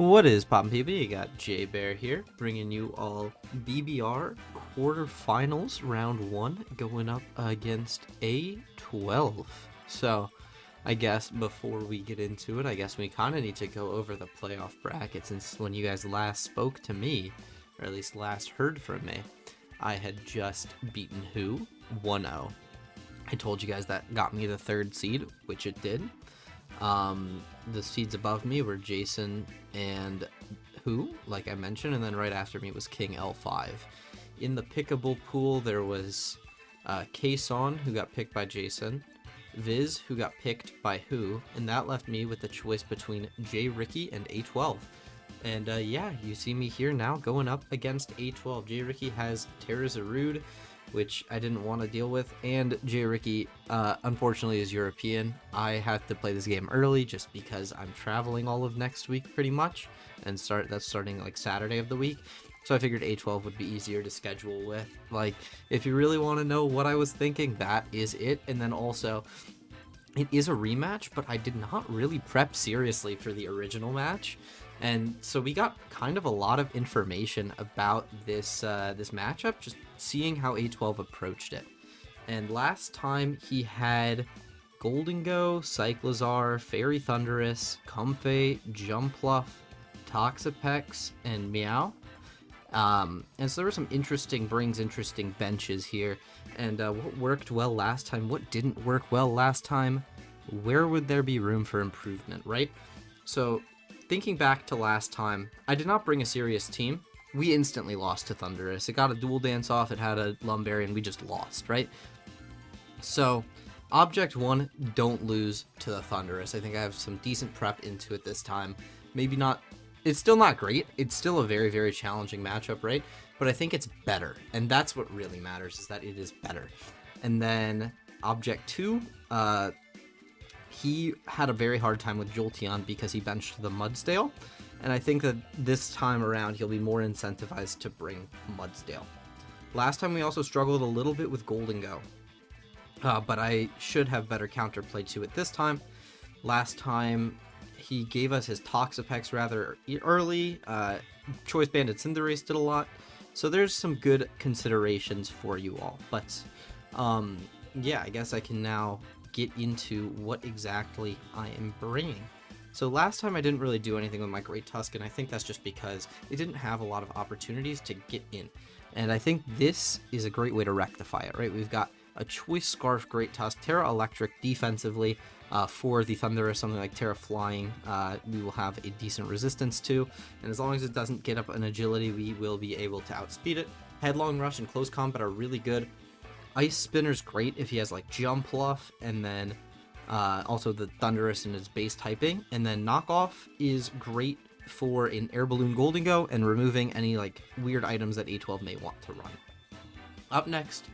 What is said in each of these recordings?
What is poppin' people? You got J Bear here, bringing you all BBR quarterfinals round 1 going up against A12. So, I guess before we get into it, I guess we kind of need to go over the playoff bracket, since when you guys last spoke to me, or at least last heard from me, I had just beaten who? 1-0. I told you guys that got me the 3rd seed, which it did. The seeds above me were Jason and who, like I mentioned, and then right after me was King L5. In the pickable pool, there was Kason, who got picked by Jason, Viz, who got picked by who, and that left me with the choice between J Ricky and A12. And yeah, you see me here now going up against A12. J Ricky has Terra Zarude, which I didn't want to deal with, and J Ricky unfortunately is European. I have to play this game early just because I'm traveling all of next week pretty much, and that's starting like Saturday of the week. So I figured A12 would be easier to schedule with. Like, if you really want to know what I was thinking, that is it. And then also, it is a rematch, but I did not really prep seriously for the original match. And so we got kind of a lot of information about this this matchup, just seeing how A12 approached it. And last time he had Golden Go, Cyclizar, Fairy Thundurus, Comfey, Jumpluff, Toxapex, and Meow. And so there were some interesting benches here. And what worked well last time, what didn't work well last time, where would there be room for improvement, right? So thinking back to last time, I did not bring a serious team. We instantly lost to Thundurus. It got a dual dance off, it had a Lumberry, and we just lost, right? So, Object 1, don't lose to the Thundurus. I think I have some decent prep into it this time. Maybe not, it's still not great. It's still a very, very challenging matchup, right? But I think it's better, and that's what really matters, is that it is better. And then Object 2, he had a very hard time with Jolteon because he benched the Mudsdale, and I think that this time around he'll be more incentivized to bring Mudsdale. Last time we also struggled a little bit with Golden Go, but I should have better counterplay to it this time. Last time he gave us his Toxapex rather early, Choice Banded Cinderace did a lot, so there's some good considerations for you all. But yeah, I guess I can now get into what exactly I am bringing. So last time I didn't really do anything with my Great Tusk, and I think that's just because it didn't have a lot of opportunities to get in. And I think this is a great way to rectify it, right? We've got a Choice Scarf Great Tusk, Terra Electric defensively for the Thundurus, something like Terra Flying, we will have a decent resistance to, and as long as it doesn't get up an agility, we will be able to outspeed it. Headlong Rush and Close Combat are really good. Ice Spinner's great if he has like Jumpluff, and then also the Thundurus and its base typing. And then Knockoff is great for an Air Balloon Golden Go and removing any like weird items that A12 may want to run. Up next,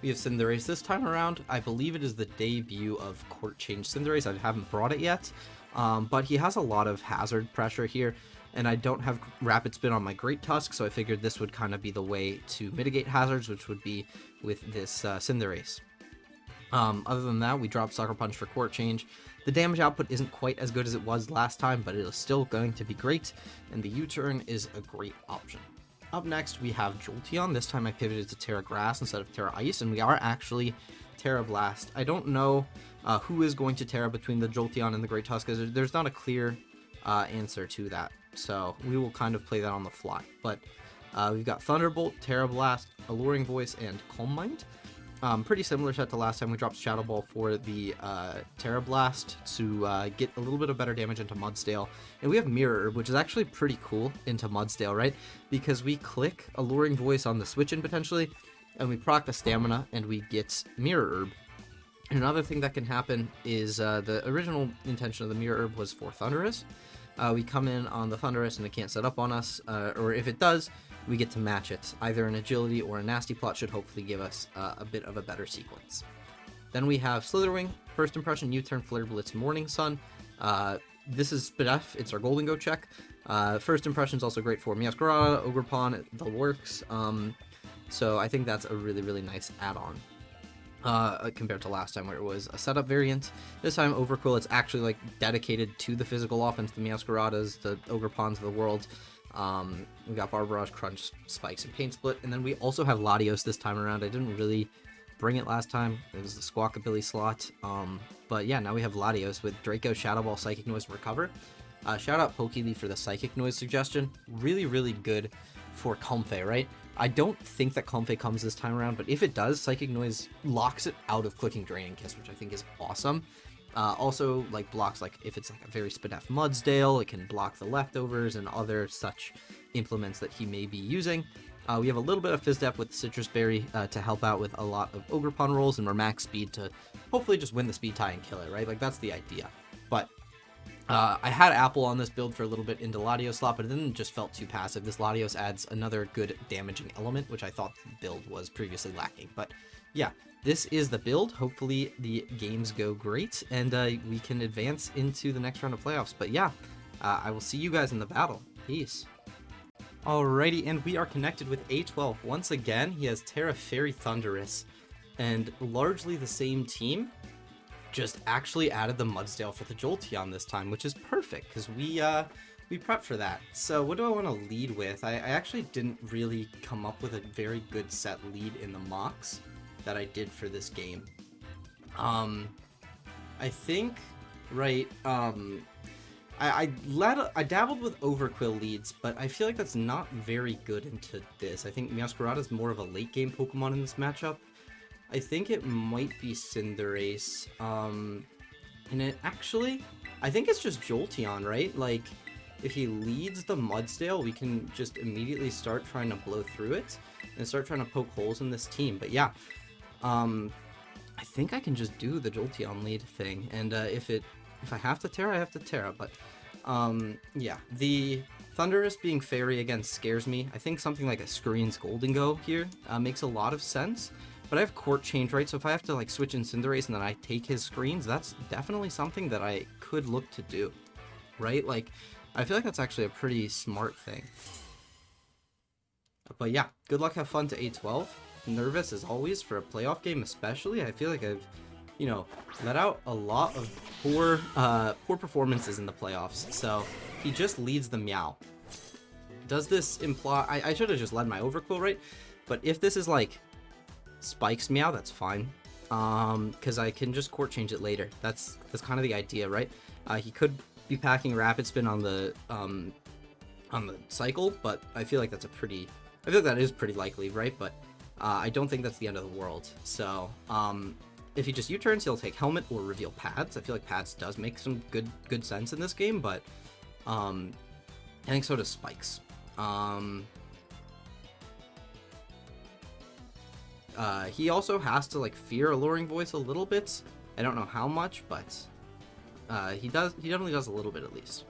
we have Cinderace. This time around, I believe it is the debut of Court Change Cinderace. I haven't brought it yet, but he has a lot of hazard pressure here. And I don't have Rapid Spin on my Great Tusk, so I figured this would kind of be the way to mitigate hazards, which would be with this Cinderace. Other than that, we dropped Sucker Punch for Court Change. The damage output isn't quite as good as it was last time, but it is still going to be great, and the U-Turn is a great option. Up next, we have Jolteon. This time I pivoted to Terra Grass instead of Terra Ice, and we are actually Terra Blast. I don't know who is going to Terra between the Jolteon and the Great Tusk, because there's not a clear answer to that. So we will kind of play that on the fly. But we've got Thunderbolt, Terra Blast, Alluring Voice, and Calm Mind. Pretty similar set to last time. We dropped Shadow Ball for the Terra Blast to get a little bit of better damage into Mudsdale. And we have Mirror Herb, which is actually pretty cool into Mudsdale, right? Because we click Alluring Voice on the switch-in potentially, and we proc the Stamina, and we get Mirror Herb. And another thing that can happen is the original intention of the Mirror Herb was for Thundurus. We come in on the Thundurus and it can't set up on us, or if it does, we get to match it. Either an agility or a nasty plot should hopefully give us a bit of a better sequence. Then we have Slitherwing, First Impression, U-Turn, Flare Blitz, Morning Sun. This is Spadef, it's our Golden Go check. First Impression is also great for Meowscarada, Ogerpon, the works. So I think that's a really, really nice add-on. compared to last time where it was a setup variant. This time Overquill, it's actually like dedicated to the physical offense, the Meowscaradas, the Ogerpons of the world. We got Barbarage, Crunch, Spikes, and Paint Split, and then we also have Latios this time around. I didn't really bring it last time. It was the Squawkabilly slot. But yeah, now we have Latios with Draco, Shadow Ball, Psychic Noise, and Recover. Shout out Pokely for the Psychic Noise suggestion. Really, really good for Comfey, right? I don't think that Comfey comes this time around, but if it does, Psychic Noise locks it out of Clicking Draining Kiss, which I think is awesome. Also, like, blocks, like, if it's like a very Spadef Mudsdale, it can block the leftovers and other such implements that he may be using. We have a little bit of Fizdef with Citrus Berry to help out with a lot of Ogerpon rolls, and we're max speed to hopefully just win the speed tie and kill it, right? Like, that's the idea. But I had Apple on this build for a little bit into Latios slot, but it didn't just felt too passive. This Latios adds another good damaging element, which I thought the build was previously lacking. But yeah, this is the build. Hopefully the games go great, and we can advance into the next round of playoffs. But yeah, I will see you guys in the battle. Peace. Alrighty, and we are connected with A12. Once again, he has Terra Fairy Thunderous, and largely the same team. Just actually added the Mudsdale for the Jolteon this time, which is perfect because we prepped for that. So what do I want to lead with? I actually didn't really come up with a very good set lead in the mocks that I did for this game. I think, right, I dabbled with Overquill leads, but I feel like that's not very good into this. I think Meowscarada is more of a late game Pokemon in this matchup. I think it might be Cinderace, and it actually, I think it's just Jolteon, right? Like, if he leads the Mudsdale, we can just immediately start trying to blow through it and start trying to poke holes in this team. But yeah, I think I can just do the Jolteon lead thing, and if I have to Terra, I have to Terra. But yeah, the Thunderous being Fairy again scares me. I think something like a Screen's Golden Go here makes a lot of sense. But I have Court Change, right? So if I have to like switch in Cinderace and then I take his screens, that's definitely something that I could look to do, right? Like, I feel like that's actually a pretty smart thing. But yeah, good luck, have fun to A12. Nervous as always for a playoff game, especially. I feel like I've, you know, let out a lot of poor performances in the playoffs. So he just leads the Meow. Does this imply I should have just led my Overquill, right? But if this is like Spikes Meow, that's fine, because I can just Court Change it later. That's kind of the idea, right? He could be packing Rapid Spin on the cycle, but I feel like that is pretty likely, right? But I don't think that's the end of the world. So if he just U-turns, he'll take Helmet or reveal Pads. I feel like Pads does make some good sense in this game, but I think so does Spikes. He also has to like fear Alluring Voice a little bit. I don't know how much, but he definitely does a little bit at least.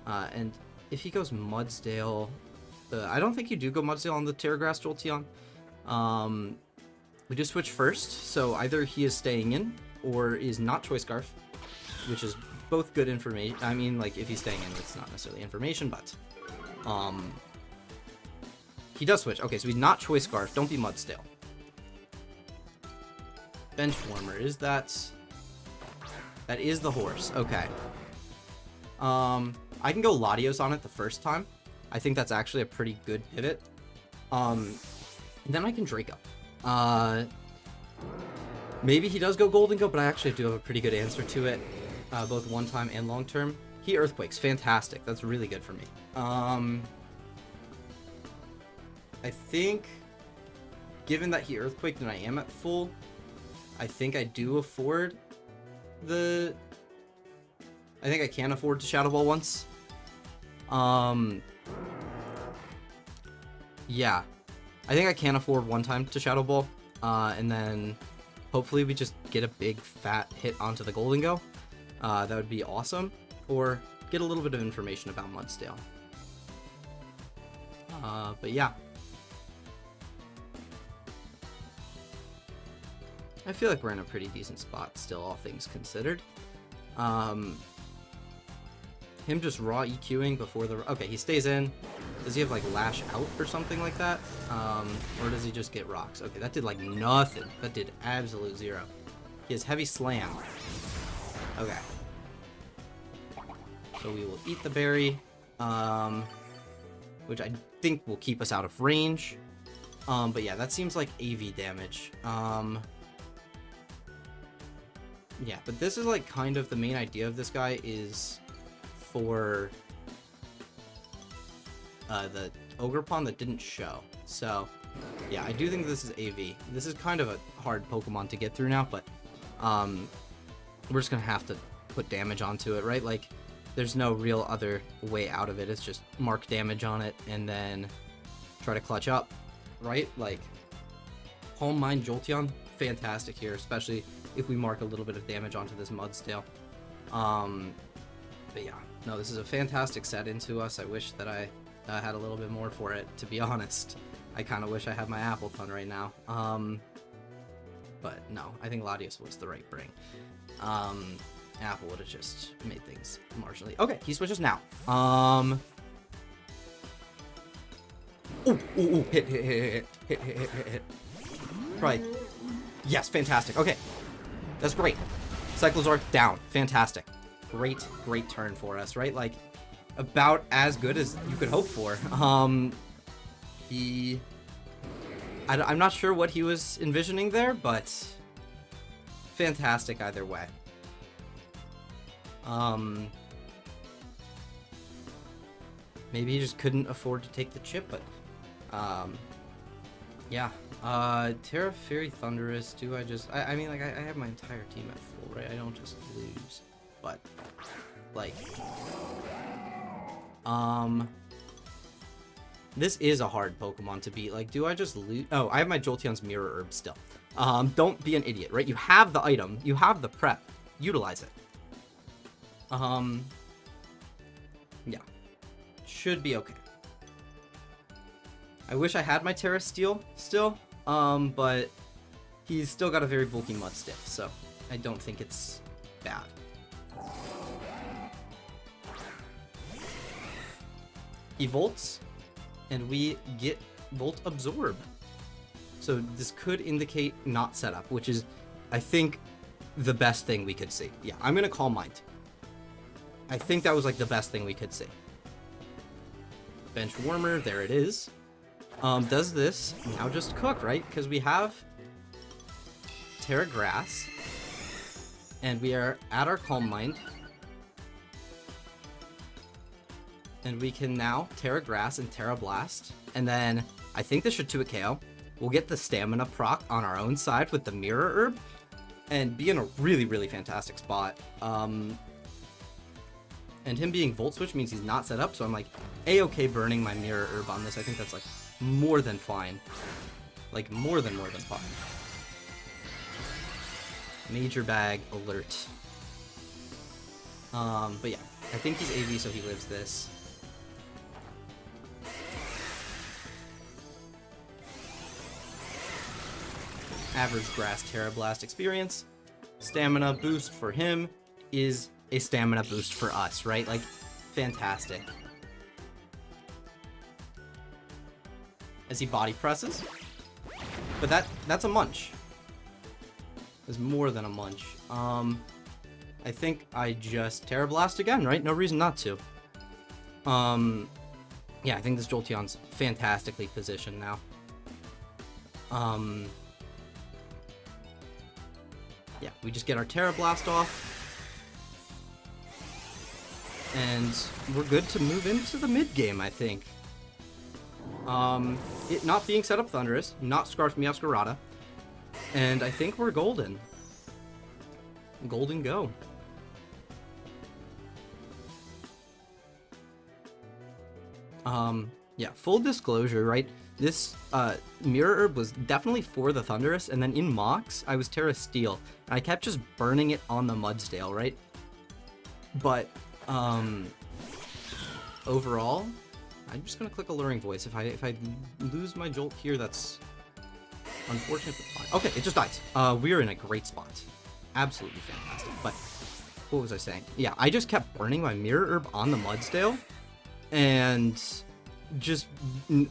And if he goes Mudsdale, I don't think you do go Mudsdale on the Terra Grass Jolteon. We do switch first, so either he is staying in or is not Choice Scarf, which is both good information. I mean, like, if he's staying in, it's not necessarily information, but he does switch. Okay, so he's not Choice Scarf. Don't be Mudsdale. Bench Warmer, that is the horse. Okay. I can go Latios on it the first time. I think that's actually a pretty good pivot. Then I can Draco. Maybe he does go Golden Go, but I actually do have a pretty good answer to it, both one time and long term. He Earthquakes, fantastic. That's really good for me. I think, given that he Earthquaked and I am at full, I think I do afford I think I can afford to Shadow Ball once. Yeah. I think I can afford one time to Shadow Ball, and then hopefully we just get a big fat hit onto the Golden Go. That would be awesome. Or get a little bit of information about Mudsdale. But yeah. I feel like we're in a pretty decent spot still, all things considered. him just raw EQing before the... Okay, he stays in. Does he have, like, lash out or something like that? Or does he just get rocks? Okay, that did, like, nothing. That did absolute zero. He has heavy slam. Okay. So we will eat the berry, which I think will keep us out of range. But yeah, that seems like AV damage. Yeah, but this is like kind of the main idea of this guy is for the Ogerpon that didn't show. So yeah, I do think this is AV. This is kind of a hard Pokemon to get through now, but we're just gonna have to put damage onto it, right? Like, there's no real other way out of it. It's just mark damage on it and then try to clutch up, right? Like, Calm Mind Jolteon, fantastic here, especially if we mark a little bit of damage onto this Mudsdale. But yeah, no, this is a fantastic set into us. I wish that I had a little bit more for it, to be honest. I kind of wish I had my Appleton right now. But no, I think Latios was the right bring. Apple would have just made things marginally... Okay, he switches now. Ooh, hit. Right. Yes, fantastic. Okay, that's great. Cyclozar down. Fantastic. Great turn for us, right? Like, about as good as you could hope for. I'm not sure what he was envisioning there, but fantastic either way. Maybe he just couldn't afford to take the chip, but yeah. Terra Fairy Thunderous, do I just... I mean, like, I have my entire team at full, right? I don't just lose. But, like... This is a hard Pokemon to beat. Like, do I just lose... Oh, I have my Jolteon's Mirror Herb still. Don't be an idiot, right? You have the item. You have the prep. Utilize it. Yeah. Should be okay. I wish I had my Terra Steel still, but he's still got a very bulky Mudstiff, so I don't think it's bad. He Volts, and we get Volt Absorb. So this could indicate not setup, which is, I think, the best thing we could see. Yeah, I'm going to Calm Mind. I think that was like the best thing we could see. Bench Warmer, there it is. Does this now just cook, right? Because we have Terra Grass, and we are at our Calm Mind. And we can now Terra Grass and Terra Blast. And then I think this should 2-hit KO. We'll get the Stamina proc on our own side with the Mirror Herb and be in a really fantastic spot. And him being Volt Switch means he's not set up, so I'm like A-okay burning my Mirror Herb on this. I think that's like more than fine. Like more than fine. Major Bag alert. But yeah, I think he's AV, so he lives this. Average Grass Terra Blast experience. Stamina boost for him is a stamina boost for us, right? Like, fantastic. As he body presses. But that's a munch. There's more than a munch. I think I just Terra Blast again, right? No reason not to. Yeah, I think this Jolteon's fantastically positioned now. Yeah, we just get our Terra Blast off. And we're good to move into the mid-game, I think. It not being set up Thunderous, not Scarf Meowscarada. And I think we're golden. Golden go. Yeah, full disclosure, right? This Mirror Herb was definitely for the Thunderous, and then in Mox, I was Terra Steel, and I kept just burning it on the Mudsdale, right? But, overall, I'm just gonna click Alluring Voice. If I lose my Jolt here, that's unfortunate, but fine. Okay, it just dies. We're in a great spot. Absolutely fantastic, but what was I saying? Yeah, I just kept burning my Mirror Herb on the Mudsdale, and just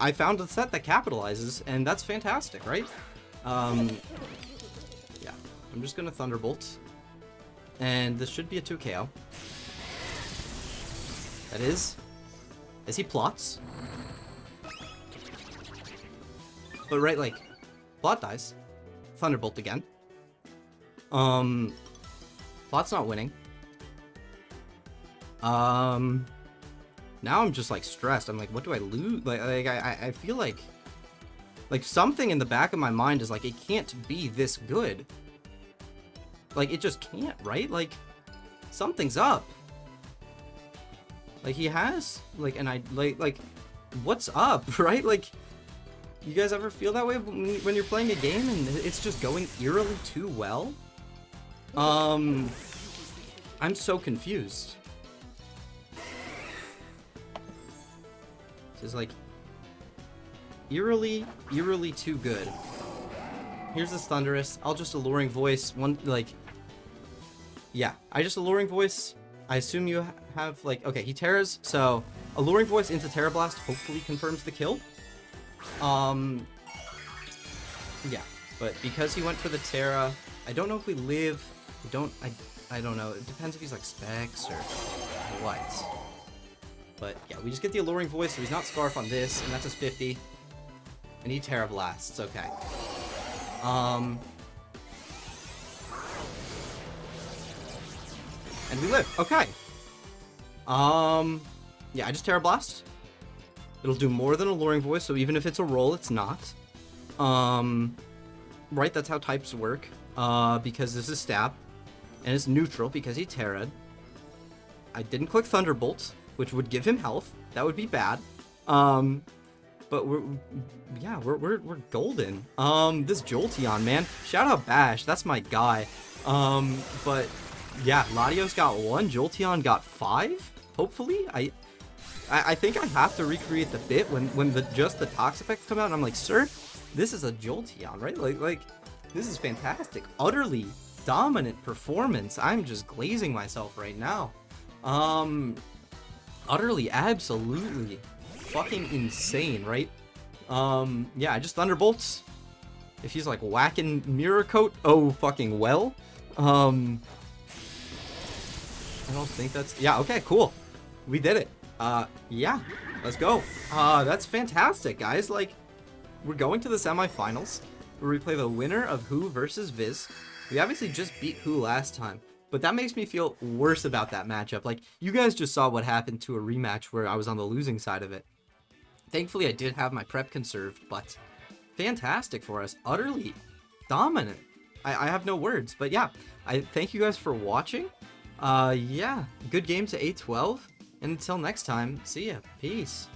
I found a set that capitalizes, and that's fantastic, right? Yeah, I'm just gonna Thunderbolt, and this should be a 2 KO. That is, as he plots. But right, like, plot dies. Thunderbolt again. Plot's not winning. Now I'm just like stressed. I'm like, what do I lose? Like I feel like something in the back of my mind is like, it can't be this good. Like, it just can't, right? Like, something's up. Like, he has, like, and I, like, what's up, right? Like, you guys ever feel that way when you're playing a game and it's just going eerily too well? I'm so confused. This is like eerily too good. Here's this Thunderous. I'll just Alluring Voice. Yeah, I just Alluring Voice. I assume you have, like, okay, he Terras, so Alluring Voice into Terra Blast hopefully confirms the kill. Yeah, but because he went for the Terra, I don't know if we live. I don't know. It depends if he's like Specs or what. But yeah, we just get the Alluring Voice, so he's not Scarf on this, and that's his 50. And he Terra Blasts, okay. And we live, okay. Yeah, I just Terra Blast. It'll do more than Alluring Voice, so even if it's a roll, it's not. Right, that's how types work. Because this is Stab. And it's neutral because he Terra'd. I didn't click Thunderbolt, which would give him health. That would be bad. But we're golden. This Jolteon, man. Shout out Bash, that's my guy. But yeah, Latios got 1, Jolteon got 5, hopefully. I think I have to recreate the bit when just the Tox effects come out, and I'm like, sir, this is a Jolteon, right? Like this is fantastic. Utterly dominant performance. I'm just glazing myself right now. Utterly, absolutely fucking insane, right? Yeah, I just Thunderbolts. If he's like whacking Mirror Coat, oh fucking well. I don't think that's, yeah, okay, cool. We did it. Yeah, let's go. That's fantastic, guys. Like, we're going to the semifinals, where we play the winner of Who versus Viz. We obviously just beat Who last time, but that makes me feel worse about that matchup. Like, you guys just saw what happened to a rematch where I was on the losing side of it. Thankfully, I did have my prep conserved, but fantastic for us. Utterly dominant. I have no words, but yeah, I thank you guys for watching. Yeah, good game to 8-12. And until next time, see ya. Peace.